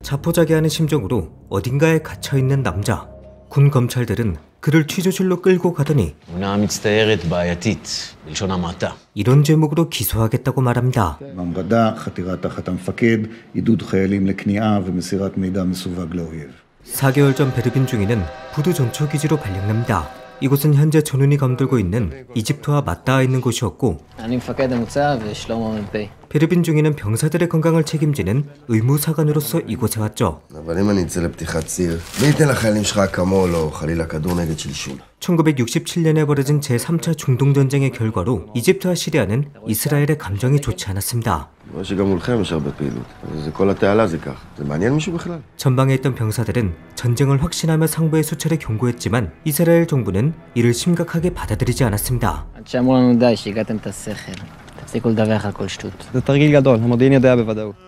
자포자기하는 심정으로 어딘가에 갇혀있는 남자. 군 검찰들은 그를 취조실로 끌고 가더니 이런 제목으로 기소하겠다고 말합니다. 4개월 전 베르빈 중위는 부두 전초기지로 발령납니다. 이곳은 현재 전운이 감돌고 있는 이집트와 맞닿아 있는 곳이었고 베르빈 중위는 병사들의 건강을 책임지는 의무사관으로서 이곳에 왔죠. 1967년에 벌어진 제3차 중동전쟁의 결과로 이집트와 시리아는 이스라엘의 감정이 좋지 않았습니다. 전방에 있던 병사들은 전쟁을 확신하며 상부의 수차례 경고했지만 이스라엘 정부는 이를 심각하게 받아들이지 않았습니다.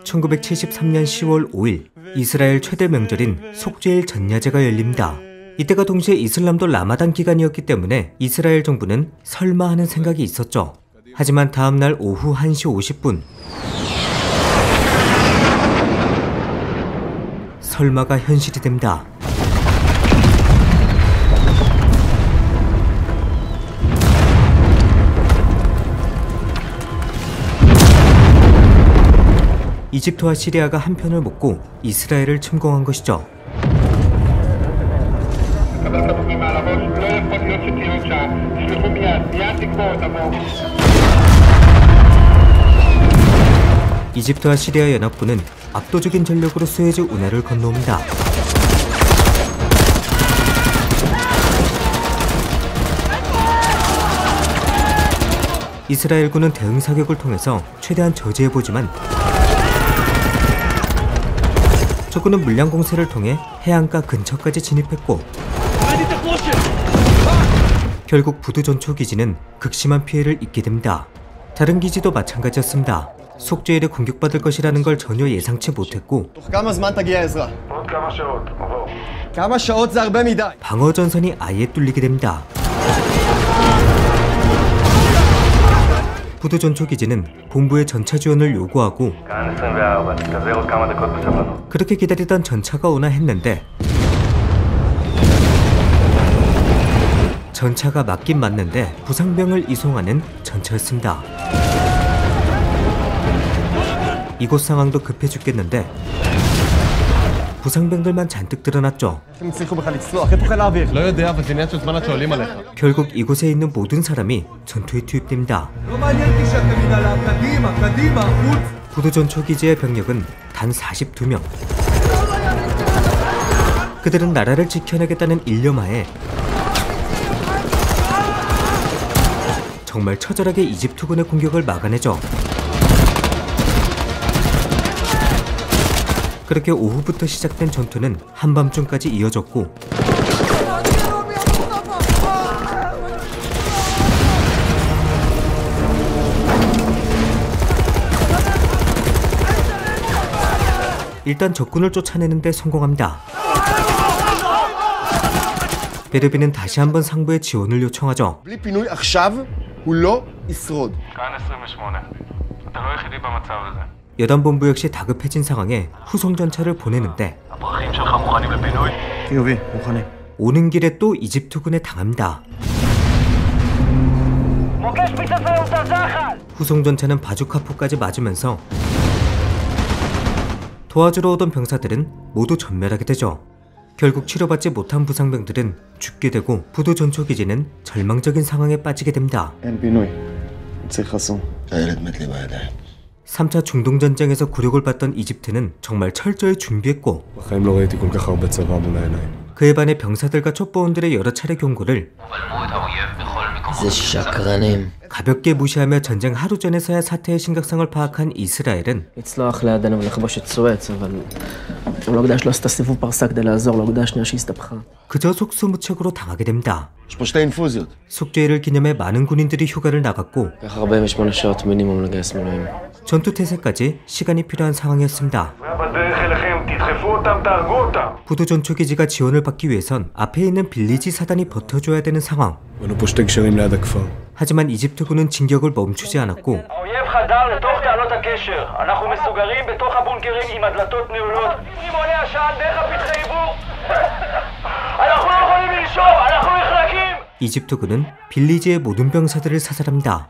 1973년 10월 5일 이스라엘 최대 명절인 속죄일 전야제가 열립니다. 이때가 동시에 이슬람도 라마단 기간이었기 때문에 이스라엘 정부는 설마 하는 생각이 있었죠. 하지만 다음날 오후 1시 50분 설마가 현실이 됩니다. 이집트와 시리아가 한 편을 먹고 이스라엘을 침공한 것이죠. 이집트와 시리아 연합군은 압도적인 전력으로 수에즈 운하를 건너옵니다. 이스라엘군은 대응 사격을 통해서 최대한 저지해보지만 적군은 물량 공세를 통해 해안가 근처까지 진입했고 결국 부두 전초 기지는 극심한 피해를 입게 됩니다. 다른 기지도 마찬가지였습니다. 속죄일에 공격받을 것이라는 걸 전혀 예상치 못했고 방어 전선이 아예 뚫리게 됩니다. 부두 전초 기지는 본부의 전차 지원을 요구하고 그렇게 기다리던 전차가 오나 했는데 전차가 맞긴 맞는데 부상병을 이송하는 전차였습니다. 이곳 상황도 급해 죽겠는데 부상병들만 잔뜩 드러났죠. 결국 이곳에 있는 모든 사람이 전투에 투입됩니다. 부두 전초 기지의 병력은 단 42명. 그들은 나라를 지켜내겠다는 일념하에 정말 처절하게 이집트군의 공격을 막아내죠. 그렇게 오후부터 시작된 전투는 한밤중까지 이어졌고 일단 적군을 쫓아내는 데 성공합니다. 베르빈은 다시 한번 상부의 지원을 요청하죠. 여단본부 역시 다급해진 상황에 후송전차를 보내는데 오는 길에 또 이집트군에 당합니다. 후송전차는 바주카포까지 맞으면서 도와주러 오던 병사들은 모두 전멸하게 되죠. 결국 치료받지 못한 부상병들은 죽게 되고 부두 전초 기지는 절망적인 상황에 빠지게 됩니다. 3차 중동전쟁에서 굴욕을 받던 이집트는 정말 철저히 준비했고 그에 반해 병사들과 첩보원들의 여러 차례 경고를 가볍게 무시하며 전쟁 하루 전에서야 사태의 심각성을 파악한 이스라엘은 그저 속수무책으로 당하게 됩니다. 속죄일을 기념해 많은 군인들이 휴가를 나갔고 전투태세까지 시간이 필요한 상황이었습니다. 부두 전초 기지가 지원을 받기 위해선 앞에 있는 빌리지 사단이 버텨줘야 되는 상황. 하지만 이집트군은 진격을 멈추지 않았고 이집트군은 빌리지의 모든 병사들을 사살합니다.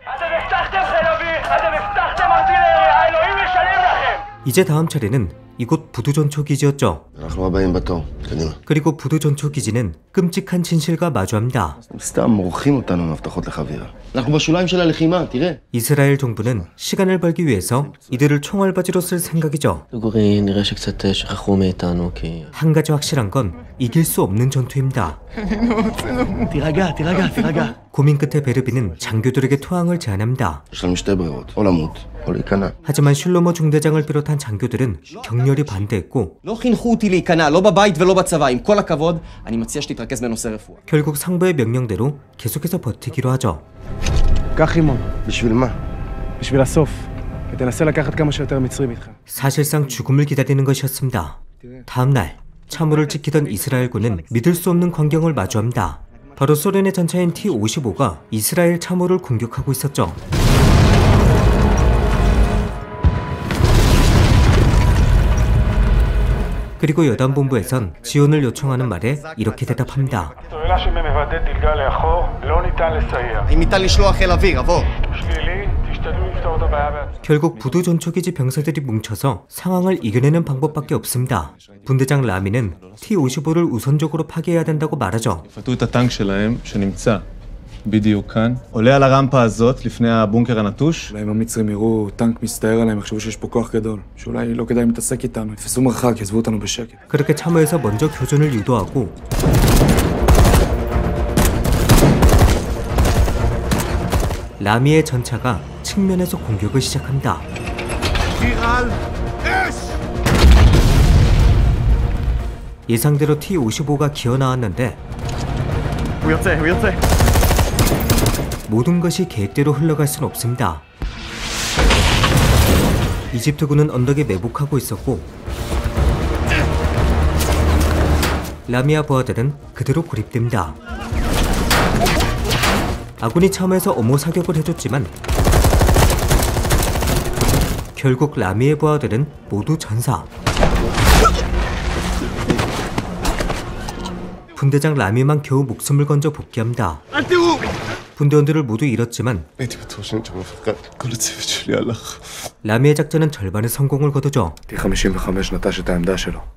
이제 다음 차례는 이곳 부두전초 기지였죠. 그리고 부두전초 기지는 끔찍한 진실과 마주합니다. 이스라엘 정부는 시간을 벌기 위해서 이들을 총알바지로 쓸 생각이죠. 한 가지 확실한 건 이길 수 없는 전투입니다. 고민 끝에 베르비는 장교들에게 투항을 제안합니다. 하지만 슐로모 중대장을 비롯한 장교들은 격렬히 반대했고 결국 상부의 명령대로 계속해서 버티기로 하죠. 사실상 죽음을 기다리는 것이었습니다. 다음 날 참호를 지키던 이스라엘군은 믿을 수 없는 광경을 마주합니다. 바로 소련의 전차인 T-55가 이스라엘 참호를 공격하고 있었죠. 그리고 여단본부에선 지원을 요청하는 말에 이렇게 대답합니다. 결국 부두전초기지 병사들이 뭉쳐서 상황을 이겨내는 방법밖에 없습니다. 분대장 라미는 T-55를 우선적으로 파괴해야 된다고 말하죠. בדיוק כאן. עולה על הרמפה הזאת לפני הבונקר הנטוש. אולי אם המצרים יראו טנק מסתער עליהם, יחשבו שיש פה כוח גדול. שאולי לא כדאי להתעסק איתנו, יתפסו מרחק, יעזבו אותנו בשקט. 그렇게 참호에서 먼저 교전을 유도하고 라미의 전차가 측면에서 공격을 시작합니다. 예상대로 T-55가 기어나왔는데 모든 것이 계획대로 흘러갈 순 없습니다. 이집트군은 언덕에 매복하고 있었고 라미와 부하들은 그대로 고립됩니다. 아군이 참호에서 엄호 사격을 해줬지만 결국 라미의 부하들은 모두 전사. 분대장 라미만 겨우 목숨을 건져 복귀합니다. 분대원들을 모두 잃었지만 라미의 작전은 절반의 성공을 거두죠.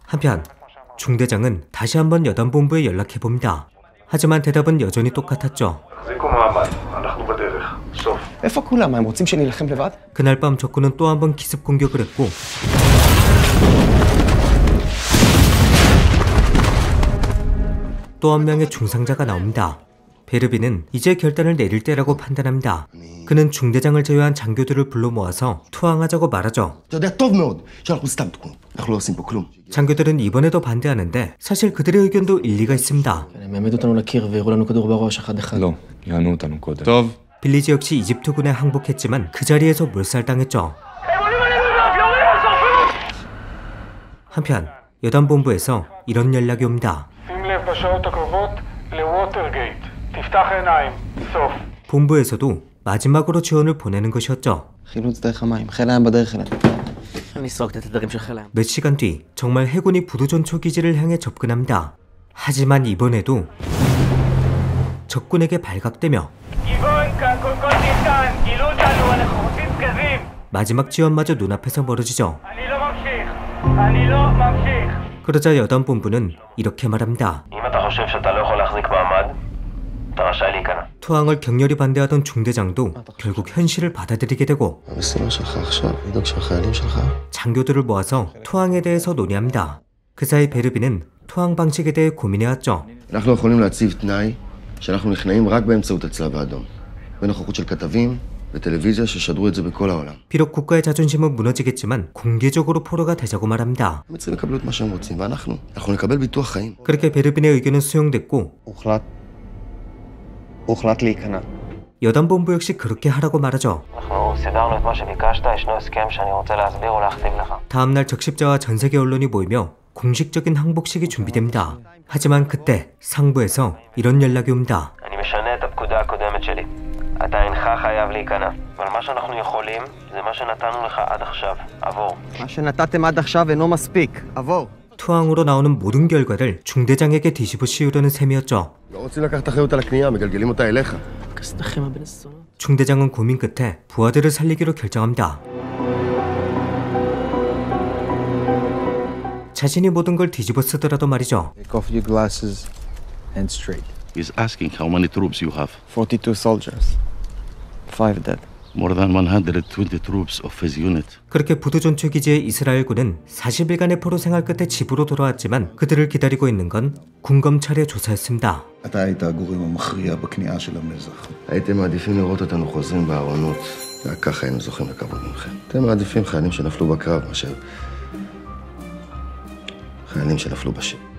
한편 중대장은 다시 한번 여단본부에 연락해봅니다. 하지만 대답은 여전히 똑같았죠. 그날 밤 적군은 또 한 번 기습 공격을 했고 또 한 명의 중상자가 나옵니다. 베르비는 이제 결단을 내릴 때라고 판단합니다. 그는 중대장을 제외한 장교들을 불러 모아서 투항하자고 말하죠. 장교들은 이번에도 반대하는데 사실 그들의 의견도 일리가 있습니다. 빌리지 역시 이집트군에 항복했지만 그 자리에서 몰살당했죠. 한편 여단본부에서 이런 연락이 옵니다. 본부에서도 마지막으로 지원을 보내는 것이었죠. 몇 시간 뒤 정말 해군이 부두전초 기지를 향해 접근합니다. 하지만 이번에도 적군에게 발각되며 마지막 지원마저 눈앞에서 멀어지죠. 그러자 여단본부는 이렇게 말합니다. 투항을 격렬히 반대하던 중대장도 결국 현실을 받아들이게 되고 장교들을 모아서 투항에 대해서 논의합니다. 그 사이 베르비는 투항 방식에 대해 고민해왔죠. 비록 국가의 자존심은 무너지겠지만 공개적으로 포로가 되자고 말합니다. 그렇게 베르빈의 의견은 수용됐고 여단본부 역시 그렇게 하라고 말하죠. 다음날 적십자와 전세계 언론이 모이며 공식적인 항복식이 준비됩니다. 하지만 그때 상부에서 이런 연락이 옵니다. אתה אינך חייב להיכנע. אבל מה שאנחנו יכולים זה מה שנתנו לך עד עכשיו. עבור. מה שנתתם עד עכשיו אינו מספיק. עבור. 투항으로 나오는 모든 결과를 중대장에게 뒤집어 씌우려는 셈이었죠. לא רוצים לקחת אחריות על הקנייה, מגלגלים אותה אליך. 중대장은 고민 끝에 부하들을 살리기로 결정합니다. 자신이 모든 걸 뒤집어 쓰더라도 말이죠. Take off your glasses and straight. He's asking how many troops you have. 42 soldiers. 5 dead. More than 120 troops of his unit. 그렇게 부두존초 기지의 이스라엘군은 40일간의 포로 생활 끝에 집으로 돌아왔지만 그들을 기다리고 있는 건 군검찰의 조사였습니다. אתה היית הגורם המכריע בכניעה של המזח. הייתם מעדיפים לראות אותנו חוזרים בארונות, רק ככה היינו זוכים לכבוד ממכם. אתם מעדיפים חיילים שנפלו בקרב מאשר חיילים שנפלו בשבי.